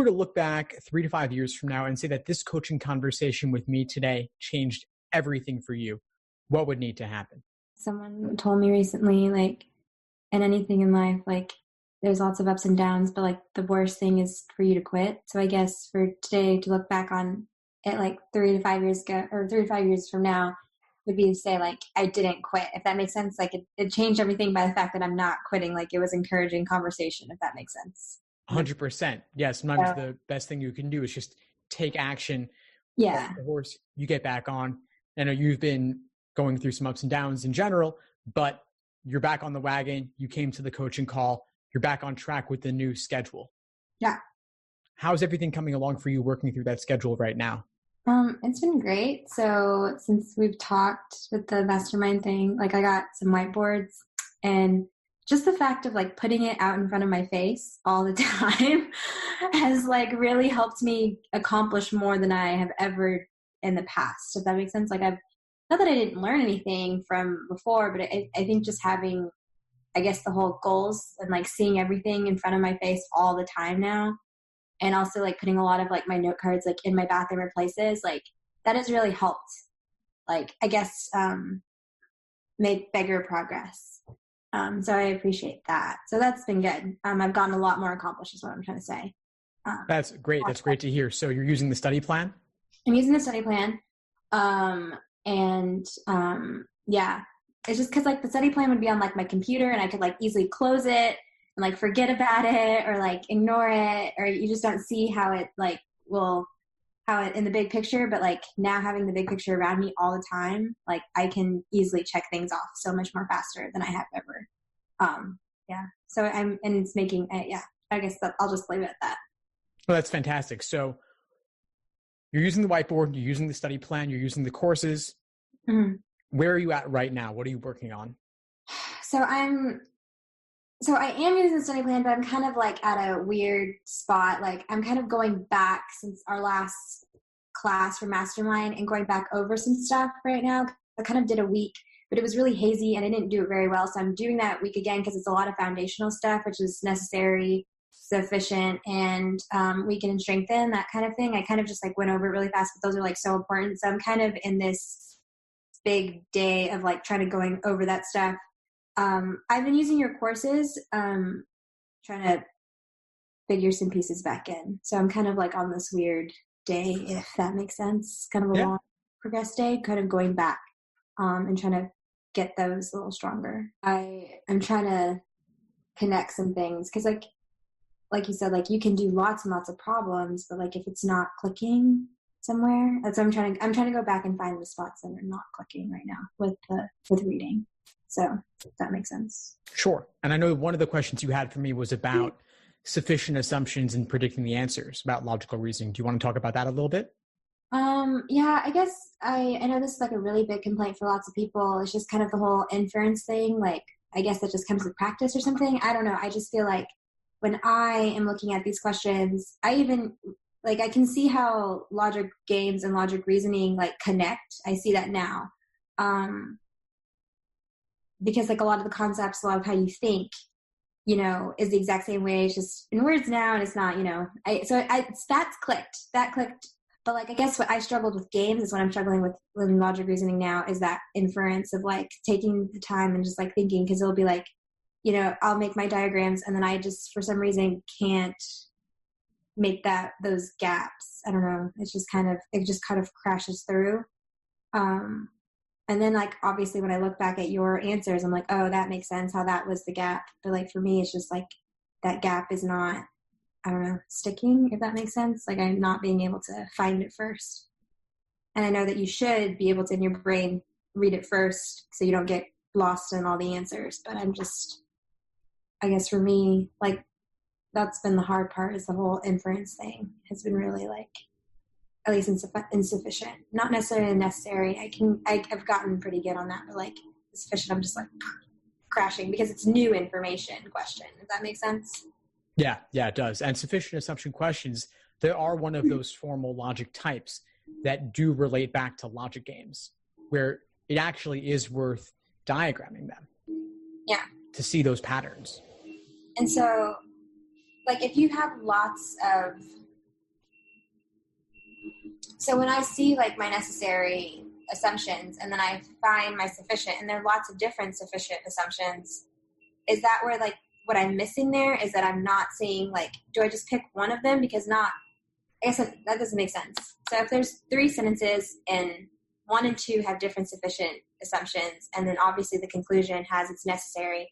to look back 3 to 5 years from now and say that this coaching conversation with me today changed everything for you, what would need to happen? Someone told me recently, like, in anything in life, like, there's lots of ups and downs, but like the worst thing is for you to quit. So I guess for today to look back on it like 3 to 5 years ago, or 3 to 5 years from now, would be to say like, I didn't quit, if that makes sense. Like it changed everything by the fact that I'm not quitting. Like it was encouraging conversation, if that makes sense. 100%. Yeah. Sometimes the best thing you can do is just take action. Yeah. The horse, you get back on. I know you've been going through some ups and downs in general, but you're back on the wagon. You came to the coaching call. You're back on track with the new schedule. Yeah. How's everything coming along for you working through that schedule right now? It's been great. So since we've talked with the mastermind thing, like I got some whiteboards, and just the fact of like putting it out in front of my face all the time has like really helped me accomplish more than I have ever in the past, if that makes sense. Like not that I didn't learn anything from before, but I think just having, I guess, the whole goals and like seeing everything in front of my face all the time now. And also like putting a lot of like my note cards like in my bathroom or places, like that has really helped, like, I guess, make bigger progress. So I appreciate that. So that's been good. I've gotten a lot more accomplished is what I'm trying to say. That's great. That's great to hear. So you're using the study plan? I'm using the study plan. Yeah, it's just because like the study plan would be on like my computer and I could like easily close it and like forget about it or like ignore it, or you just don't see how it like how it in the big picture. But like now having the big picture around me all the time, like I can easily check things off so much more faster than I have ever. So and it's making, I guess I'll just leave it at that. Well, that's fantastic. So you're using the whiteboard, you're using the study plan, you're using the courses. Mm-hmm. Where are you at right now? What are you working on? So I am using the study plan, but I'm kind of like at a weird spot. Like I'm kind of going back since our last class for Mastermind and going back over some stuff right now. I kind of did a week, but it was really hazy and I didn't do it very well. So I'm doing that week again because it's a lot of foundational stuff, which is necessary, sufficient, and weaken and strengthen, that kind of thing. I kind of just like went over it really fast, but those are like so important. So I'm kind of in this big day of like trying to going over that stuff. I've been using your courses, trying to figure some pieces back in. So I'm kind of like on this weird day, if that makes sense, kind of a long progress day, kind of going back, and trying to get those a little stronger. I'm trying to connect some things. Cause like you said, like you can do lots and lots of problems, but like if it's not clicking somewhere, that's what I'm trying to go back and find the spots that are not clicking right now with reading. So if that makes sense. Sure. And I know one of the questions you had for me was about sufficient assumptions in predicting the answers, about logical reasoning. Do you want to talk about that a little bit? Yeah, I guess I know this is like a really big complaint for lots of people. It's just kind of the whole inference thing. Like, I guess that just comes with practice or something. I don't know. I just feel like when I am looking at these questions, I can see how logic games and logic reasoning like connect. I see that now. Because like a lot of the concepts, a lot of how you think, is the exact same way. It's just in words now, and it's not, that clicked. But like, I guess what I struggled with games is what I'm struggling with logic reasoning now is that inference of like taking the time and just like thinking, because it'll be like, I'll make my diagrams and then I just, for some reason, can't make those gaps. I don't know. It just kind of crashes through. And then like, obviously when I look back at your answers, I'm like, oh, that makes sense how that was the gap. But like, for me, it's just like that gap is not, I don't know, sticking, if that makes sense. Like I'm not being able to find it first. And I know that you should be able to, in your brain, read it first so you don't get lost in all the answers. But I'm just, I guess for me, like that's been the hard part, is the whole inference thing has been really like, at least insufficient, not necessarily necessary. I've gotten pretty good on that, but like sufficient, I'm just like crashing because it's new information question. Does that make sense? Yeah, it does. And sufficient assumption questions, they are one of those formal logic types that do relate back to logic games, where it actually is worth diagramming them. Yeah. To see those patterns. And so, like, if you have lots of So when I see like my necessary assumptions and then I find my sufficient, and there are lots of different sufficient assumptions, is that where like what I'm missing there is that I'm not seeing like, do I just pick one of them? Because I guess that doesn't make sense. So if there's 3 sentences and 1 and 2 have different sufficient assumptions, and then obviously the conclusion has its necessary,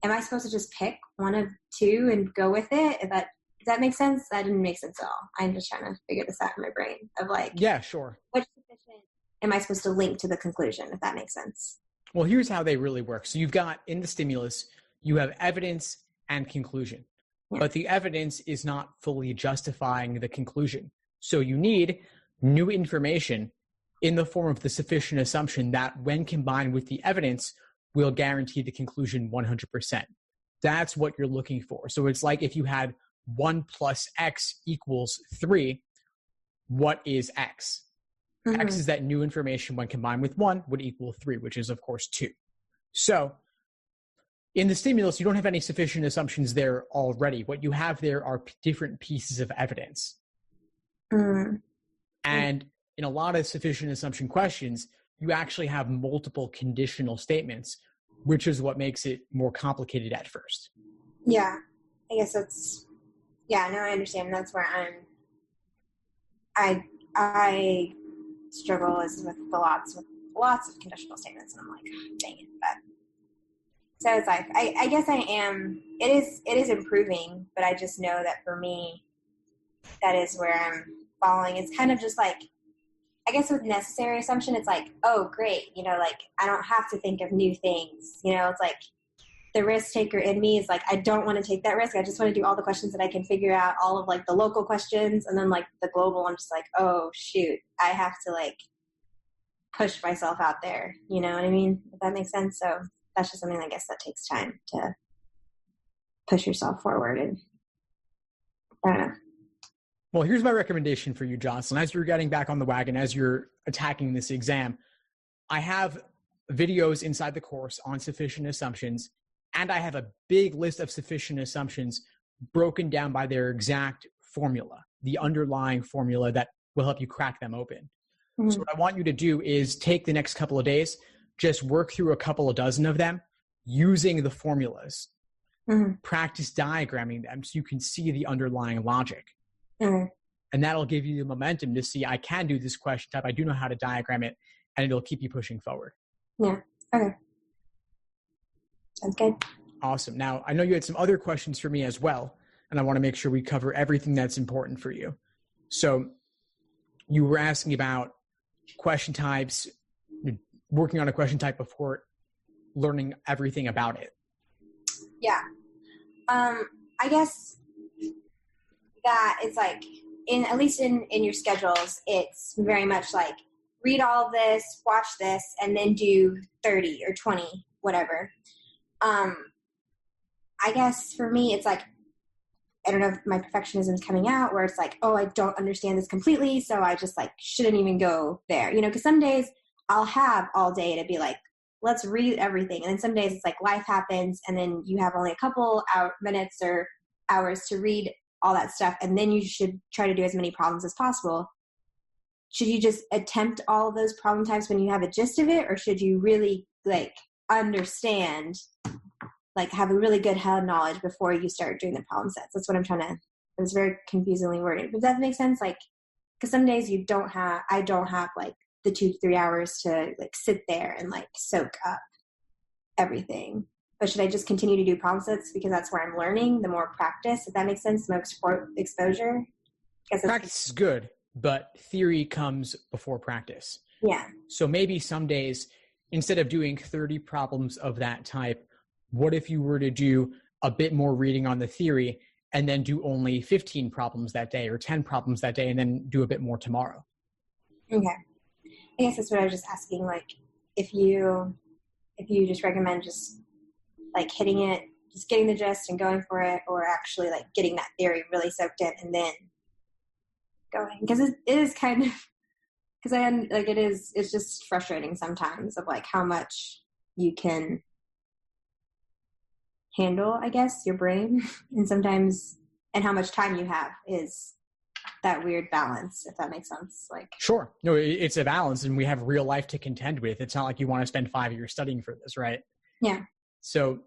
am I supposed to just pick 1 of 2 and go with it? Does that make sense? That didn't make sense at all. I'm just trying to figure this out in my brain of like, yeah, sure. Which sufficient am I supposed to link to the conclusion, if that makes sense? Well, here's how they really work. So you've got in the stimulus, you have evidence and conclusion, but the evidence is not fully justifying the conclusion. So you need new information in the form of the sufficient assumption that when combined with the evidence will guarantee the conclusion 100%. That's what you're looking for. So it's like if you had 1 plus X equals 3, what is X? Mm-hmm. X is that new information when combined with 1 would equal 3, which is of course 2. So in the stimulus, you don't have any sufficient assumptions there already. What you have there are different pieces of evidence. Mm-hmm. And in a lot of sufficient assumption questions, you actually have multiple conditional statements, which is what makes it more complicated at first. Yeah, I guess I understand. That's where I struggle is with lots of conditional statements, and I'm like, oh, dang it. But so it's like, I guess it is improving, but I just know that for me, that is where I'm falling. It's kind of just like, I guess with necessary assumption, it's like, oh, great. Like I don't have to think of new things. It's like the risk taker in me is like, I don't want to take that risk. I just want to do all the questions that I can figure out, all of like the local questions. And then like the global, I'm just like, oh shoot, I have to like push myself out there. You know what I mean? If that makes sense. So that's just something I guess that takes time to push yourself forward. And I don't know. Well, here's my recommendation for you, Jocelyn. As you're getting back on the wagon, as you're attacking this exam, I have videos inside the course on sufficient assumptions, and I have a big list of sufficient assumptions broken down by their exact formula, the underlying formula that will help you crack them open. Mm-hmm. So what I want you to do is take the next couple of days, just work through a couple of dozen of them using the formulas. Mm-hmm. Practice diagramming them so you can see the underlying logic. Mm-hmm. And that'll give you the momentum to see, I can do this question type. I do know how to diagram it, and it'll keep you pushing forward. Yeah. Okay. Sounds good. Awesome. Now, I know you had some other questions for me as well, and I want to make sure we cover everything that's important for you. So you were asking about question types, working on a question type before learning everything about it. Yeah. I guess that it's like, at least in your schedules, it's very much like read all of this, watch this, and then do 30 or 20, whatever. I guess for me, it's like, I don't know if my perfectionism is coming out where it's like, oh, I don't understand this completely, so I just like shouldn't even go there, because some days I'll have all day to be like, let's read everything. And then some days it's like life happens and then you have only a couple minutes or hours to read all that stuff, and then you should try to do as many problems as possible. Should you just attempt all of those problem types when you have a gist of it, or should you really like understand, like have a really good head knowledge before you start doing the problem sets? That's what I'm trying to, it's very confusingly worded. Does that make sense? Like, because some days I don't have like the 2 to 3 hours to like sit there and like soak up everything. But should I just continue to do problem sets because that's where I'm learning? The more practice, if that makes sense, the more exposure. Practice is good, but theory comes before practice. Yeah. So maybe some days, instead of doing 30 problems of that type, what if you were to do a bit more reading on the theory and then do only 15 problems that day or 10 problems that day and then do a bit more tomorrow? Okay. I guess that's what I was just asking. Like, if you just recommend just like hitting it, just getting the gist and going for it, or actually like getting that theory really soaked in and then going, because it is kind of, because it's just frustrating sometimes of like how much you can handle, I guess, your brain, and sometimes, and how much time you have is weird balance, if that makes sense. Like, sure. No, it's a balance, and we have real life to contend with. It's not like you want to spend 5 years studying for this, right? Yeah. So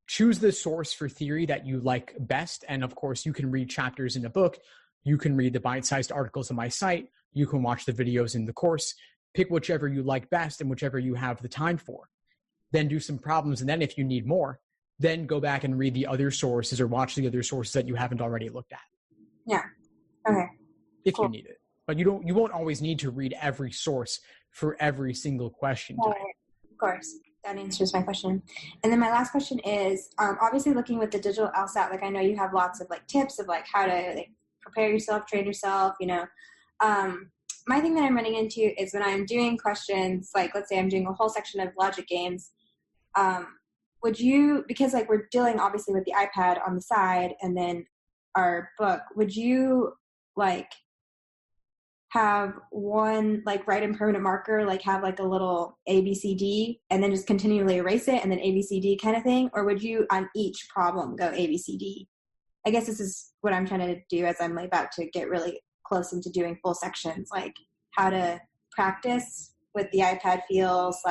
choose the source for theory that you like best. And of course, you can read chapters in a book. You can read the bite-sized articles on my site. You can watch the videos in the course. Pick whichever you like best and whichever you have the time for. Then do some problems. And then if you need more, then go back and read the other sources or watch the other sources that you haven't already looked at. Yeah. Okay. If you need it. But you won't always need to read every source for every single question type. Of course. That answers my question. And then my last question is, obviously looking with the digital LSAT, like I know you have lots of like tips of like how to like prepare yourself, train yourself, you know. My thing that I'm running into is when I'm doing questions, like let's say I'm doing a whole section of logic games, would you, because like we're dealing obviously with the iPad on the side and then our book, would you like have one like write in permanent marker, like have like a little ABCD and then just continually erase it and then ABCD kind of thing? Or would you on each problem go ABCD? I guess this is what I'm trying to do as I'm about to get really close into doing full sections, like how to practice with the iPad feel /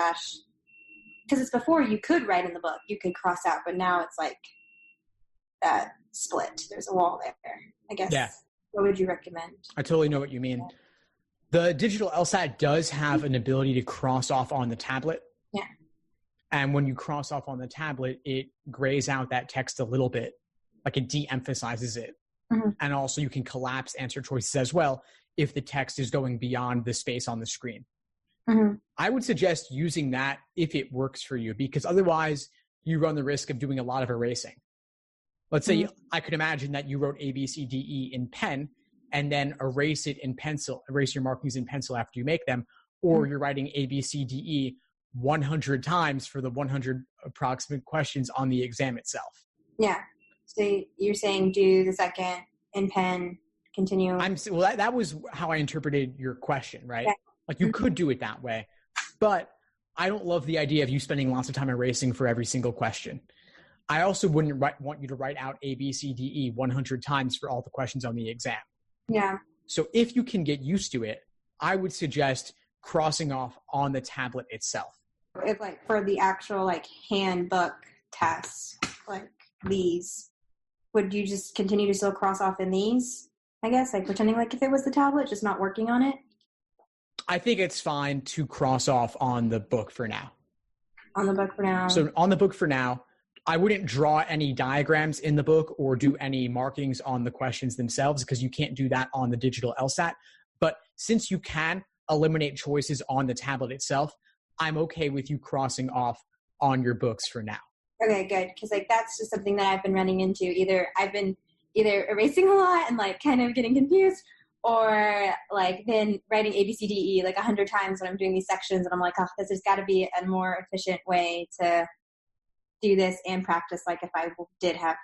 because it's before you could write in the book, you could cross out, but now it's like that split. There's a wall there, I guess. Yeah. What would you recommend? I totally know what you mean. The digital LSAT does have an ability to cross off on the tablet. Yeah. And when you cross off on the tablet, it grays out that text a little bit, like it de-emphasizes it. Mm-hmm. And also you can collapse answer choices as well if the text is going beyond the space on the screen. Mm-hmm. I would suggest using that if it works for you, because otherwise you run the risk of doing a lot of erasing. Let's say I could imagine that you wrote A, B, C, D, E in pen and then erase it in pencil, erase your markings in pencil after you make them, or you're writing A, B, C, D, E 100 times for the 100 approximate questions on the exam itself. Yeah. So you're saying do the second in pen, continue. Well, that was how I interpreted your question, right? Yeah. Like you could do it that way, but I don't love the idea of you spending lots of time erasing for every single question. I also wouldn't want you to write out A, B, C, D, E 100 times for all the questions on the exam. Yeah. So if you can get used to it, I would suggest crossing off on the tablet itself. If like for the actual like handbook tests, like these, would you just continue to still cross off in these? I guess like pretending like if it was the tablet, just not working on it. I think it's fine to cross off on the book for now. On the book for now. So on the book for now, I wouldn't draw any diagrams in the book or do any markings on the questions themselves because you can't do that on the digital LSAT. But since you can eliminate choices on the tablet itself, I'm okay with you crossing off on your books for now. Okay, good. Because like that's just something that I've been running into. I've been either erasing a lot and like kind of getting confused, or like then writing ABCDE like 100 times when I'm doing these sections, and I'm like, oh, there's got to be a more efficient way to do this and practice like if I did have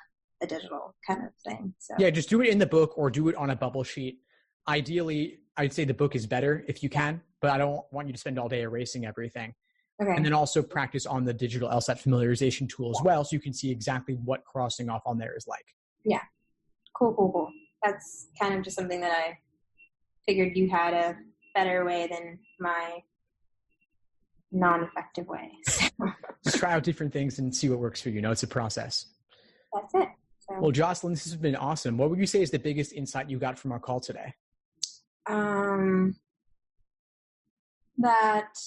a digital kind of thing. So yeah, just do it in the book or do it on a bubble sheet. Ideally, I'd say the book is better if you can, but I don't want you to spend all day erasing everything. Okay. And then also practice on the digital LSAT familiarization tool as well, so you can see exactly what crossing off on there is like. Yeah. Cool. That's kind of just something that I figured you had a better way than my non-effective way. So. Just try out different things and see what works for you. It's a process. That's it. So. Well, Jocelyn, this has been awesome. What would you say is the biggest insight you got from our call today? That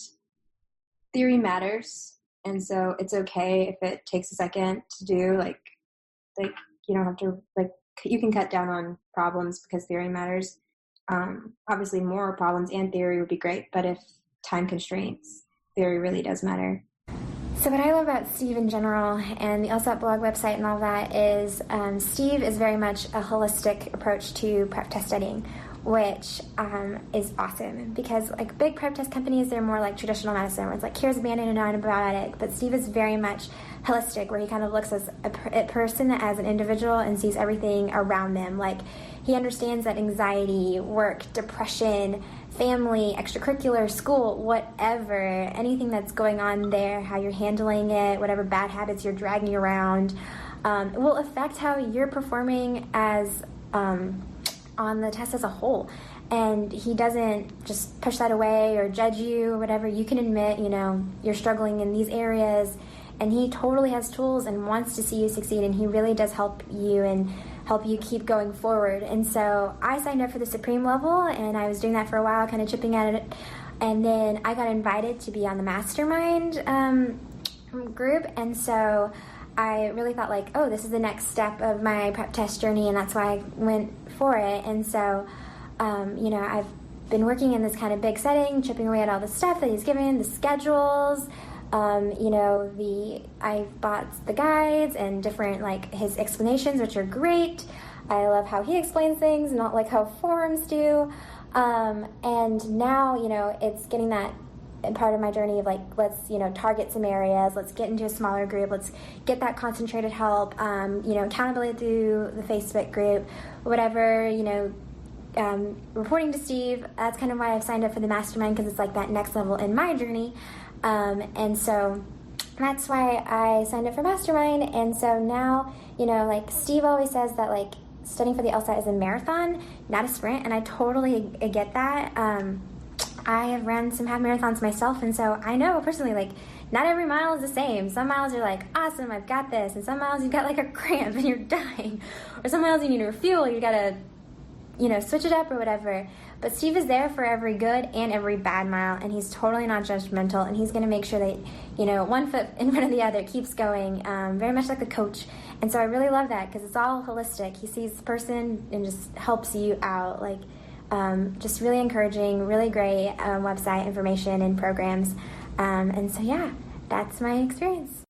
theory matters, and so it's okay if it takes a second to do. Like you don't have to you can cut down on problems because theory matters. Obviously, more problems and theory would be great, but if time constraints, theory really does matter. So what I love about Steve in general and the LSAT blog website and all that is Steve is very much a holistic approach to prep test studying, which is awesome because like big prep test companies, they're more like traditional medicine where it's like here's a band-aid and an antibiotic, but Steve is very much holistic where he kind of looks as a person as an individual and sees everything around them. Like he understands that anxiety, work, depression, family, extracurricular, school, whatever, anything that's going on there, how you're handling it, whatever bad habits you're dragging around, will affect how you're performing as on the test as a whole. And he doesn't just push that away or judge you or whatever. You can admit, you're struggling in these areas, and he totally has tools and wants to see you succeed, and he really does help you and help you keep going forward. And so I signed up for the Supreme level, and I was doing that for a while, kind of chipping at it. And then I got invited to be on the Mastermind group, and so I really thought like, oh, this is the next step of my prep test journey, and that's why I went for it. And so, I've been working in this kind of big setting, chipping away at all the stuff that he's given, the schedules, I bought the guides and different, like, his explanations, which are great. I love how he explains things, not like how forums do. And now, it's getting that part of my journey of like, let's, target some areas, let's get into a smaller group, let's get that concentrated help, accountability through the Facebook group, whatever, reporting to Steve. That's kind of why I've signed up for the Mastermind, because it's like that next level in my journey. And so that's why I signed up for Mastermind. And so now, like Steve always says that like studying for the LSAT is a marathon, not a sprint. And I totally get that. I have run some half marathons myself. And so I know personally, like, not every mile is the same. Some miles are like, awesome, I've got this. And some miles you've got like a cramp and you're dying. Or some miles you need to refuel, you got to, switch it up or whatever. But Steve is there for every good and every bad mile, and he's totally not judgmental, and he's going to make sure that, one foot in front of the other keeps going, very much like a coach. And so I really love that, because it's all holistic. He sees the person and just helps you out, like, just really encouraging, really great website information and programs. And so, yeah, that's my experience.